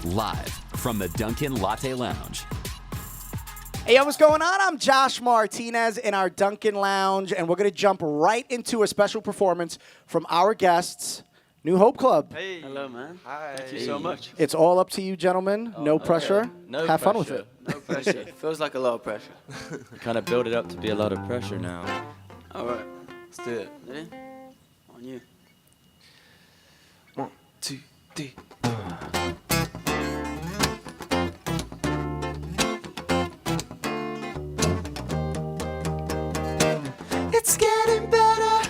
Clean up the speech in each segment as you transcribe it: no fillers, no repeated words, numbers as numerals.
Live from the Dunkin Latte Lounge. Hey, yo, what's going on? I'm Josh Martinez in our Dunkin Lounge, and we're going to jump right into a special performance from our guests, New Hope Club. Hey. Hello, man. Hi. Thank you so much. It's all up to you, gentlemen. No pressure. No Have fun with pressure. it. No pressure. Feels like a lot of pressure. Kind of build it up to be a lot of pressure now. All right. Let's do it. Ready? On you. 1, 2, 3. It's getting better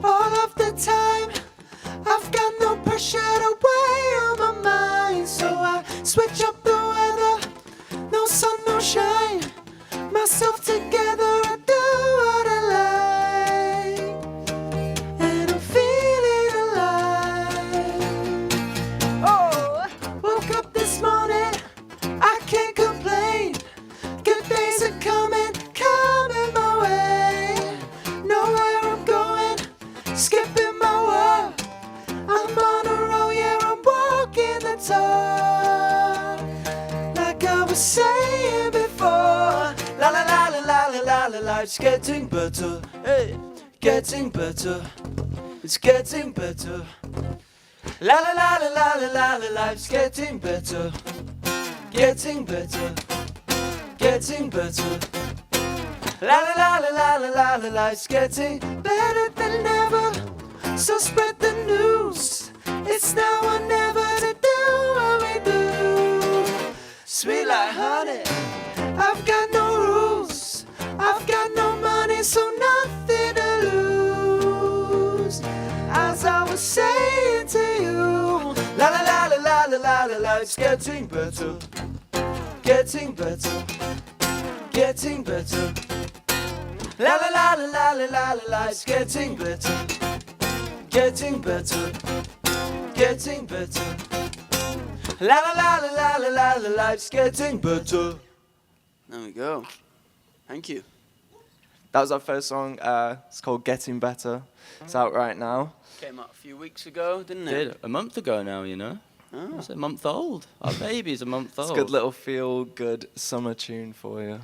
all of the time. I've got no pressure to weigh on my mind, so I switch up the weather. No sun, no shine. Myself together, I do what I like, and I'm feeling alive. Oh, woke up this morning, I can't complain. Good days are coming my way. Know where I'm going, skipping my work. I'm on a roll, yeah, I'm walking the talk. Like I was saying before, la la la la la la la la, life's getting better, hey, getting better, it's getting better. La la la la la la la la, life's getting better, getting better, getting better. La la la la la la la la, life's getting better than ever. So spread the news. It's now or never to do what we do. Sweet like honey. I've got no rules. I've got no money, so nothing to lose. As I was saying to you, la la la la la la la la, life's getting better, getting better, getting better. La la la la la la la la, life's getting better, getting better, getting better. La la la la la la la la, life's getting better. There we go. Thank you. That was our first song. It's called Getting Better. It's out right now. Came out a few weeks ago, didn't it? Did a month ago now, you know. Oh. It's a month old. Our baby's a month It's old. a good little feel-good summer tune for you.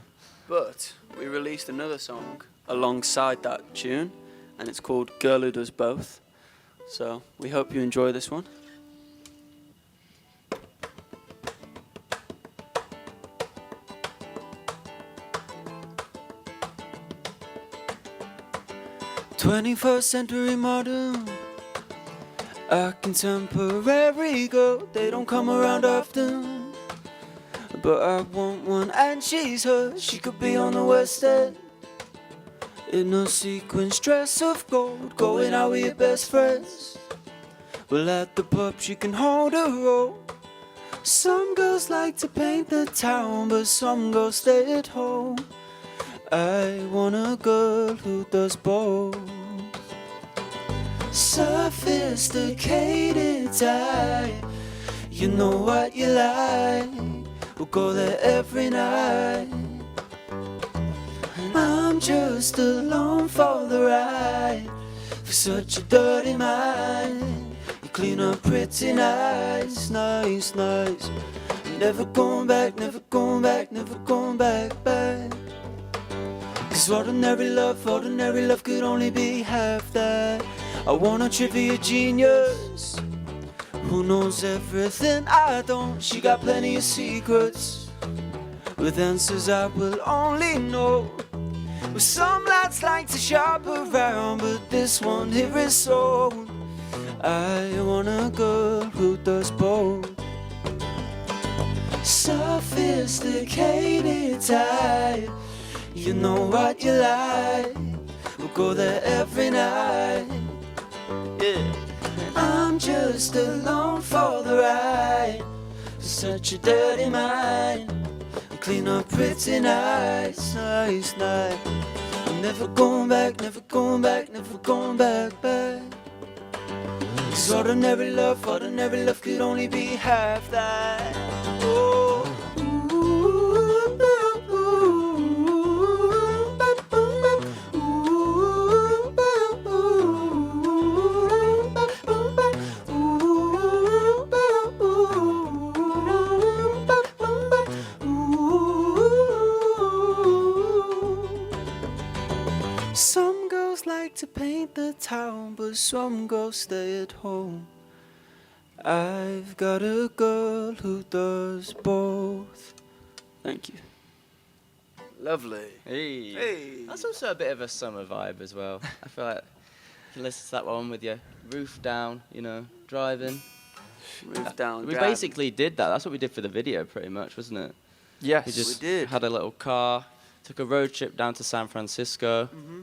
But we released another song alongside that tune, and it's called Girl Who Does Both. So we hope you enjoy this one. "21st century modern, a contemporary girl. They don't come around often, but I want one and she's hers. She could be on the West End in a sequins dress of gold, going out with your best friends. Well, at the pub she can hold a roll. Some girls like to paint the town, but some girls stay at home. I want a girl who does both. Sophisticated type, you know what you like. We'll go there every night. I'm just along for the ride. For such a dirty mind, you clean up pretty nice, nice, nice. Never going back, never going back, never going back, back. 'Cause ordinary love could only be half that. I want a trivia genius who knows everything I don't. She got plenty of secrets with answers I will only know. Well, some lads like to shop around, but this one here is sold. I want a girl who does both. Sophisticated type, you know what you like. We'll go there every night. Yeah. I'm just along for the ride. Such a dirty mind. Clean up pretty nice, nice, nice. I'm never going back, never going back, never going back, back. 'Cause ordinary love could only be half that. Oh. paint the town, but some girls stay at home. I've got a girl who does both. Thank you. Lovely. Hey. Hey. That's also a bit of a summer vibe as well. I feel like you can listen to that one with your roof down, you know, driving. Roof down. We driving. basically did that. That's what we did for the video, pretty much, wasn't it? Yes. We just did. had a little car, took a road trip down to San Francisco. Mm-hmm.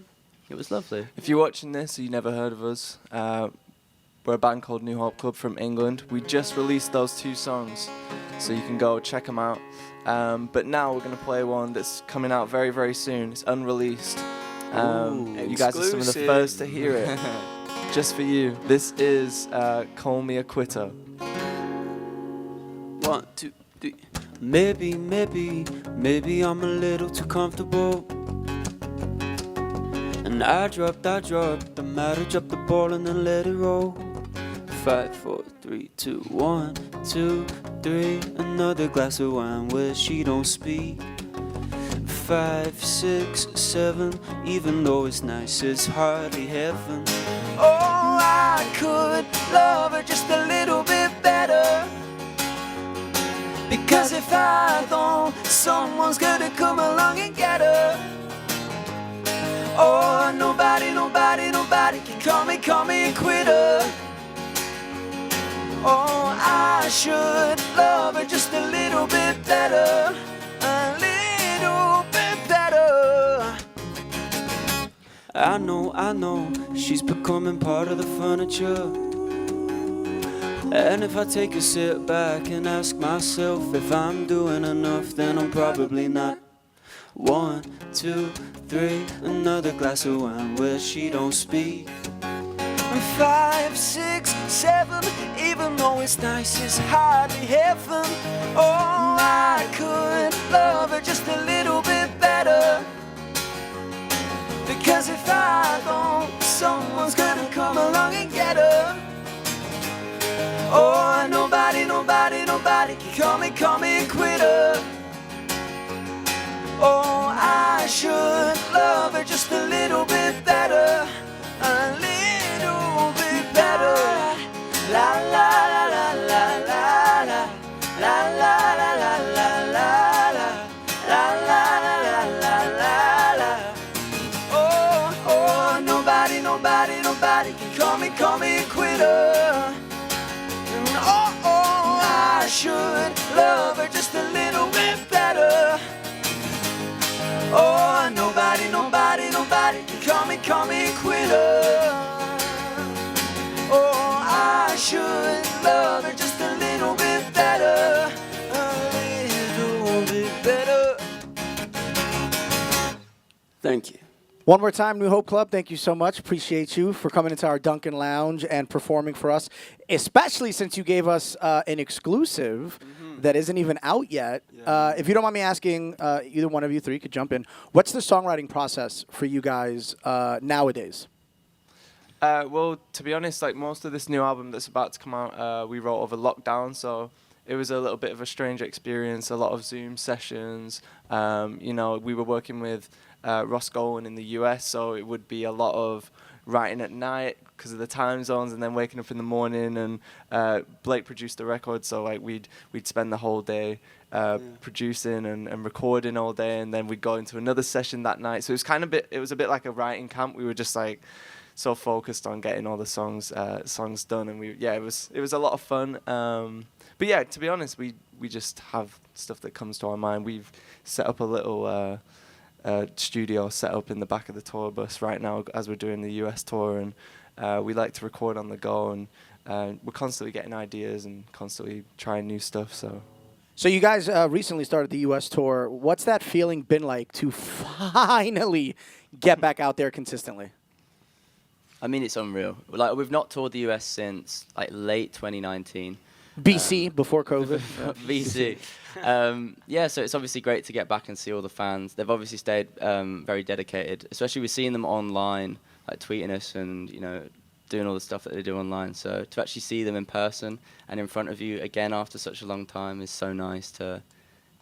It was lovely. If you're watching this, you never heard of us. We're a band called New Hope Club from England. We just released those 2 songs, so you can go check them out. But now we're going to play one that's coming out very, very soon. It's unreleased. You guys are some of the Exclusive. first to hear it. Just for you. This is Call Me a Quitter. 1, 2, 3. Maybe I'm a little too comfortable. And I dropped, I might have dropped the ball and then let it roll. 5, 4, 3, 2, 1, 2, 3. Another glass of wine where she don't speak. 5, 6, 7. Even though it's nice, it's hardly heaven. Oh, I could love her just a little bit better. Because if I don't, someone's gonna come along and get her. Oh, nobody can call me a quitter. Oh, I should love her just a little bit better. A little bit better. I know, she's becoming part of the furniture. And if I take a step back and ask myself if I'm doing enough, then I'm probably not. 1, 2, 3, another glass of wine where she don't speak. 5, 6, 7, even though it's nice, it's hardly heaven. Oh, I could love her just a little bit better. Because if I don't, someone's gonna come along and get her. Oh, nobody can call me a quitter. Oh, I should love her just a little bit better. A little bit better. La la la la la la la. La la la la la la la. La la la la la la la. Oh, nobody can call me a quitter. Oh, I should love her just a little bit better. Oh, nobody can call me a quitter. Oh, I should love her just a little bit better. A little bit better. Thank you. One more time, New Hope Club, thank you so much. Appreciate you for coming into our Dunkin Lounge and performing for us, especially since you gave us an exclusive that isn't even out yet. If you don't mind me asking, either one of you three could jump in. What's the songwriting process for you guys nowadays? Well, to be honest, like most of this new album that's about to come out, we wrote over lockdown, so it was a little bit of a strange experience, a lot of Zoom sessions. You know, we were working with Ross Golan in the US, so it would be a lot of writing at night because of the time zones, and then waking up in the morning. And Blake produced the record, so like we'd spend the whole day producing and recording all day, and then we'd go into another session that night. So it was a bit like a writing camp. We were just like so focused on getting all the songs done, and it was a lot of fun. But yeah, to be honest, we just have stuff that comes to our mind. We've set up a little studio set up in the back of the tour bus right now as we're doing the US tour, and we like to record on the go, and we're constantly getting ideas and constantly trying new stuff. So you guys recently started the US tour. What's that feeling been like to finally get back out there consistently? I mean, it's unreal. Like, we've not toured the US since like late 2019. BC, before COVID. BC. Yeah, so it's obviously great to get back and see all the fans. They've obviously stayed very dedicated, especially we're seeing them online, like tweeting us and, you know, doing all the stuff that they do online. So to actually see them in person and in front of you again after such a long time is so nice to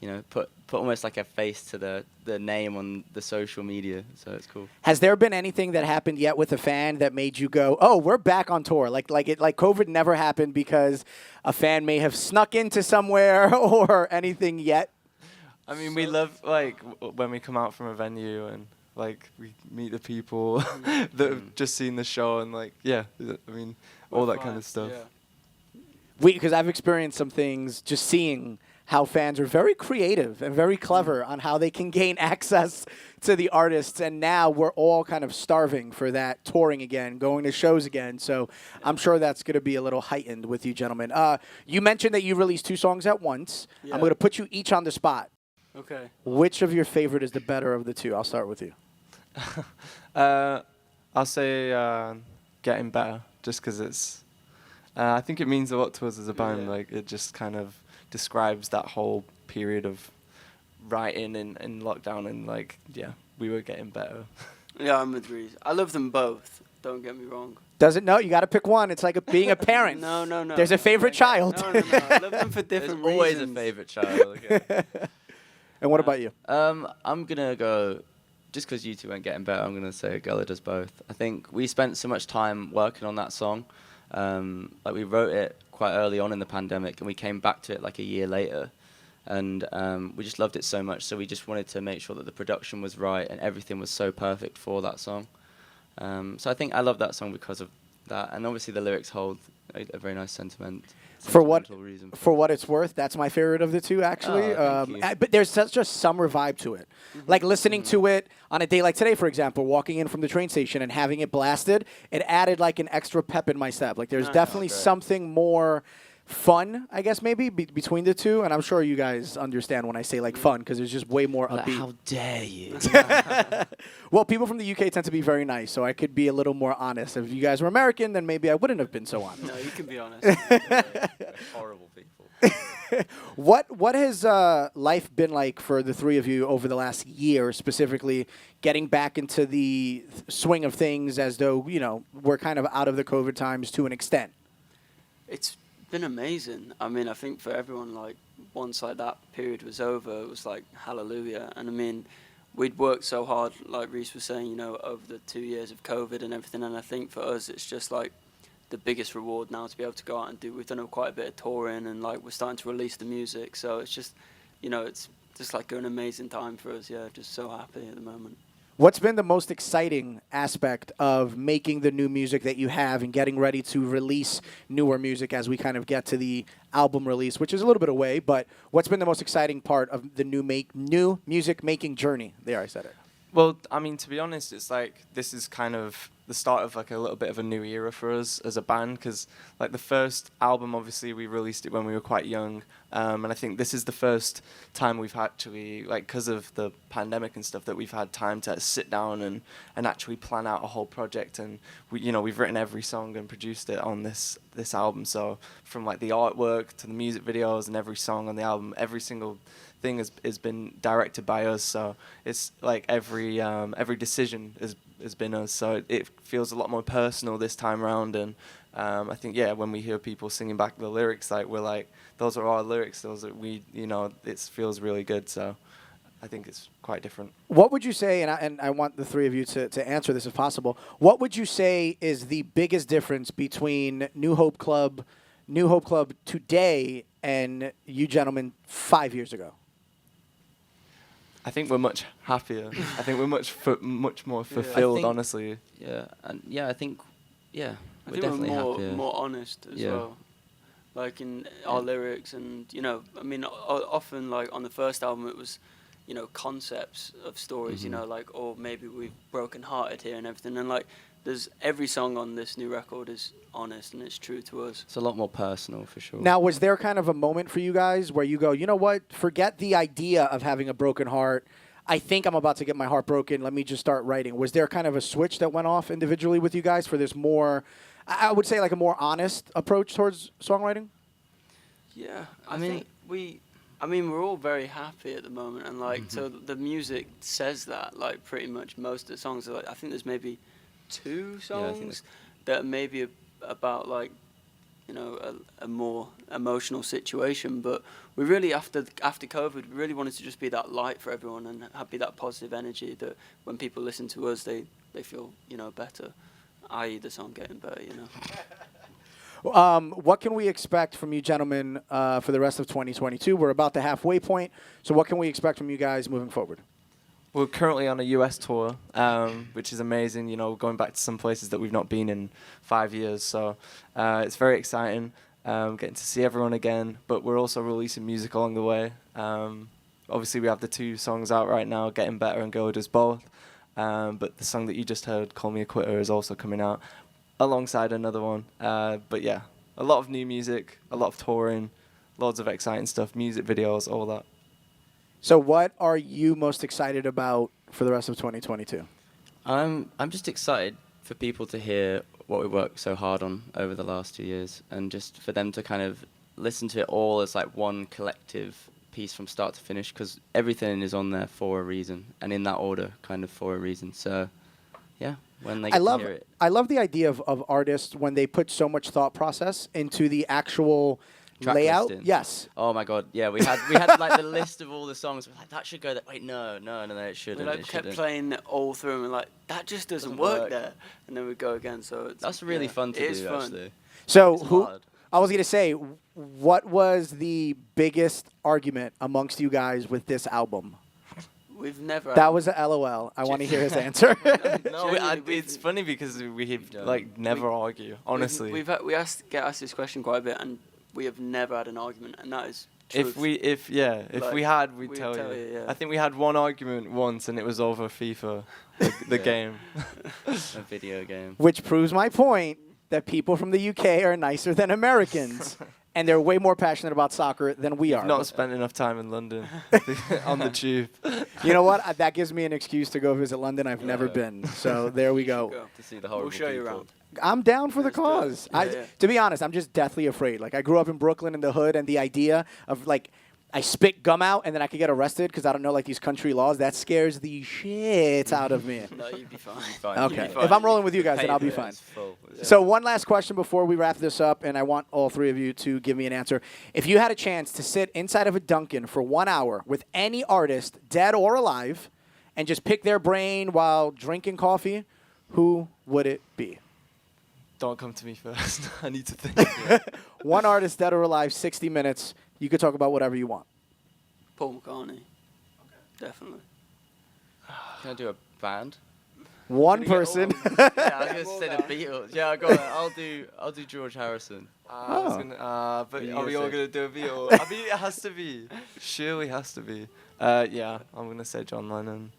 you know, put almost like a face to the name on the social media. So it's cool. Has there been anything that happened yet with a fan that made you go, "Oh, we're back on tour"? Like COVID never happened because a fan may have snuck into somewhere or anything yet? I mean, we love like when we come out from a venue and like we meet the people that have just seen the show and like I mean all that kind of stuff. Because I've experienced some things just seeing how fans are very creative and very clever on how they can gain access to the artists. And now we're all kind of starving for that touring again, going to shows again. So I'm sure that's going to be a little heightened with you gentlemen. You mentioned that you released 2 songs at once. Yeah. I'm going to put you each on the spot. Okay. Which of your favorite is the better of the 2? I'll start with you. I'll say Getting Better, just because it's. I think it means a lot to us as a band. Like it just kind of describes that whole period of writing in lockdown and like we were getting better. Yeah, I'm with Reese. I love them both. Don't get me wrong. Doesn't know. You got to pick one. It's like being a parent. No. There's a favorite child. No. I love them for different There's always reasons. a favorite child. Okay. And what about you? I'm gonna go. Just because you two weren't getting better, I'm gonna say a girl that does both. I think we spent so much time working on that song. Like we wrote it quite early on in the pandemic, and we came back to it like a year later, and we just loved it so much. So we just wanted to make sure that the production was right and everything was so perfect for that song. So I think I love that song because of that, and obviously the lyrics hold a very nice sentimental reason. For what it's worth, that's my favorite of the 2, actually. Oh, thank you. But there's such a summer vibe to it. Like listening to it on a day like today, for example, walking in from the train station and having it blasted, it added like an extra pep in my step. Like there's definitely something more fun, I guess, maybe between the 2. And I'm sure you guys understand when I say like fun because there's just way more upbeat. How dare you? Well, people from the UK tend to be very nice, so I could be a little more honest. If you guys were American, then maybe I wouldn't have been so honest. No, you can be honest. Horrible people. What has life been like for the 3 of you over the last year, specifically getting back into the swing of things as though, you know, we're kind of out of the COVID times to an extent? It's been amazing. I mean, I think for everyone, like, once like that period was over, it was like hallelujah. And I mean, we'd worked so hard, like Reese was saying, you know, over the 2 years of COVID and everything. And I think for us, it's just like the biggest reward now to be able to go out and do. We've done quite a bit of touring, and like we're starting to release the music. So it's just, you know, it's just like an amazing time for us. Yeah, just so happy at the moment. What's been the most exciting aspect of making the new music that you have and getting ready to release newer music as we kind of get to the album release, which is a little bit away, but what's been the most exciting part of the new music making journey? There, I said it. Well, I mean, to be honest, it's like this is kind of the start of like a little bit of a new era for us as a band, because like the first album, obviously we released it when we were quite young, and I think this is the first time we've actually, like, because of the pandemic and stuff, that we've had time to sit down and actually plan out a whole project. And we've written every song and produced it on this album. So from like the artwork to the music videos and every song on the album, every single thing has been directed by us. So it's like every decision has been us. So it feels a lot more personal this time around. And I think when we hear people singing back the lyrics, like we're like, those are our lyrics. Those are it feels really good. So I think it's quite different. What would you say, and I want the 3 of you to answer this if possible, what would you say is the biggest difference between New Hope Club today and you gentlemen 5 years ago? I think we're much happier. I think we're much more fulfilled, honestly. Yeah, and I think I we're think definitely we're happier. more honest as well, like in our lyrics. And I mean, often like on the first album it was concepts of stories, like, or maybe we've broken hearted here and everything, and like there's every song on this new record is honest and it's true to us. It's a lot more personal for sure. Now, was there kind of a moment for you guys where you go, you know what, forget the idea of having a broken heart, I think I'm about to get my heart broken, let me just start writing? Was there kind of a switch that went off individually with you guys for this more, I would say, like a more honest approach towards songwriting? Yeah, I mean, we're all very happy at the moment, and like so the music says that, like pretty much most of the songs are like, I think there's maybe 2 songs that are maybe about like you know, a more emotional situation. But we really, after COVID, we really wanted to just be that light for everyone and be that positive energy that when people listen to us, they feel, you know, better, i.e. the song getting better, you know. What can we expect from you gentlemen for the rest of 2022? We're about the halfway point, so what can we expect from you guys moving forward? We're currently on a US tour, which is amazing. You know, going back to some places that we've not been in 5 years. So it's very exciting, getting to see everyone again. But we're also releasing music along the way. Obviously, we have the 2 songs out right now, Getting Better and Go Does Both. But the song that you just heard, Call Me a Quitter, is also coming out alongside another one. But yeah, a lot of new music, a lot of touring, loads of exciting stuff, music videos, all that. So what are you most excited about for the rest of 2022? I'm just excited for people to hear what we worked so hard on over the last 2 years, and just for them to kind of listen to it all as like one collective piece from start to finish, because everything is on there for a reason, and in that order, kind of for a reason. So, yeah, when they get to hear it. I love the idea of artists when they put so much thought process into the actual Track layout. listing. Yes. Oh my God, yeah, we had like the list of all the songs. We're like, that should go there. Wait, no, it shouldn't. We like it kept shouldn't. playing it all through, and we're like, that just doesn't work there, and then we go again. So That's really fun to it is do, fun. actually. So It's who? hard. I was gonna say, what was the biggest argument amongst you guys with this album? We've never. That was a LOL. I want to hear his answer. No, it's funny because we like never argue. Honestly, we get asked this question quite a bit, and we have never had an argument, and that is truth. if we had, we'd we'd tell tell you. you, yeah. I think we had one argument once, and it was over FIFA, the Yeah. game. A video game. Which proves my point that people from the UK are nicer than Americans, and they're way more passionate about soccer than we are. Not spent enough time in London on the tube. You know what? That gives me an excuse to go visit London. I've never been. So there we go. To see the horrible We'll show you people. around. I'm down for the Let's do it. cause. Yeah. To be honest, I'm just deathly afraid. Like, I grew up in Brooklyn in the hood, and the idea of, like, I spit gum out and then I could get arrested because I don't know, like, these country laws, that scares the shit out of me. No, you'd be fine. Okay. You'd be fine. If I'm rolling with you guys, then I'll be Yeah, fine. it's full. So one last question before we wrap this up, and I want all 3 of you to give me an answer. If you had a chance to sit inside of a Dunkin' for 1 hour with any artist, dead or alive, and just pick their brain while drinking coffee, who would it be? Don't come to me first. I need to think. One artist, dead or alive, 60 minutes. You could talk about whatever you want. Paul McCartney. Definitely. Can I do a band? One person. Yeah, I was gonna say the Beatles. Yeah, go on. I'll do George Harrison. I was gonna, but What are you are we gonna all say? gonna do a Beatle? I mean, it has to be. Surely has to be. Yeah, I'm gonna say John Lennon.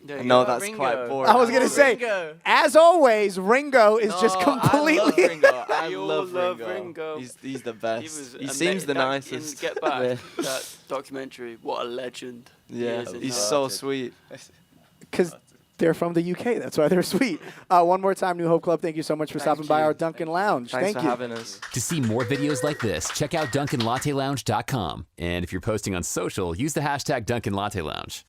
There you No, go. that's Ringo. quite boring. I was going to say, Ringo. as always, Ringo is just No, I love completely. Ringo. I We all love love Ringo. Ringo. He's the best. was He seems the nicest. In Get Back, that documentary, what a legend. he Yeah, is in he's that. so sweet. Because they're from the UK. That's why they're sweet. One more time, New Hope Club, thank you so much for stopping by you. our Dunkin' Lounge. Thanks Thank for you. having us. To see more videos like this, check out DunkinLatteLounge.com. And if you're posting on social, use the hashtag Dunkin Latte Lounge.